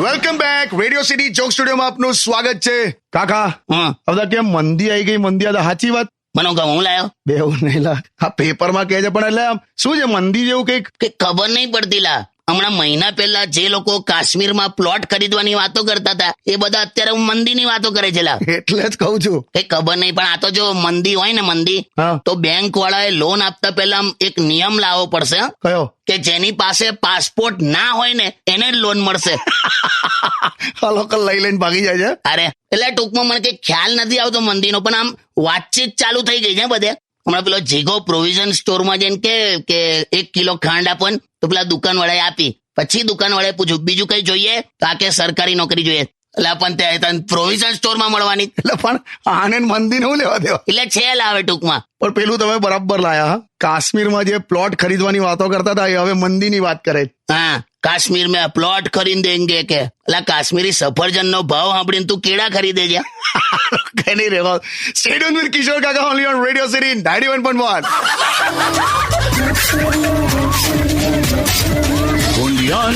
Welcome back. Radio city joke સ્ટુડિયોમાં આપનું સ્વાગત છે. કાકા હવે કેમ મંદી આવી ગઈ? મંદી આ સાચી વાત? મને કહું હું લાયો બેવું નહીં લા, આ પેપરમાં કહે છે પણ એટલે આમ શું છે મંદી જેવું કઈક? કે ખબર નહીં પડતી લા. હમણાં મહિના પહેલા જે લોકો કાશ્મીરમાં પ્લોટ ખરીદવાની વાતો કરતા હતા એ બધા અત્યારે મંદીની વાતો કરે છે લા. એટલે જ કહું છું. કઈ ખબર નહીં, પણ આ તો જો મંદી હોય ને મંદી, હા. તો બેંક વાળાએ લોન આપતા પહેલા આમ એક નિયમ લાવવો પડશે હં? કયો? કે જેની પાસે પાસપોર્ટ ના હોય ને એને જ લોન મળશે. આ લોકો લઈ લઈને ભાગી જાય છે. અરે એટલે ટૂંકમાં મને કઈ ખ્યાલ નથી આવતો મંદીનો, પણ આમ વાતચીત ચાલુ થઈ ગઈ છે બધે. હમણાં પેલો જીગો પ્રોવિઝન સ્ટોરમાં જઈને કે 1 કિલો ખાંડ આપો ને, તો પેલા દુકાન વાળાએ આપી. પછી દુકાન વાળાએ પૂછ્યું બીજું કઈ જોઈએ, તો આ કે સરકારી નોકરી જોઈએ. એટલે પણ ત્યાં પ્રોવિઝન સ્ટોરમાં મળવાની. એટલે પણ આને મંદી નું લેવા દેવા. એટલે છે લાવે ટૂંકમાં. પણ પેલું તમે બરાબર લાયા હા. કાશ્મીરમાં જે પ્લોટ ખરીદવાની વાતો કરતા હતા એ હવે મંદીની વાત કરે. હા, કાશ્મીર મેં પ્લોટ ખરીદ દેંગે કે. એટલે કાશ્મીરી સફરજન નો ભાવ સાંભળીને તું કેળા ખરીદે છે. કઈ નહીં રેવા. સ્ટે ટ્યુન વિથ કિશોર કાકા only on radio city 91.1. Only on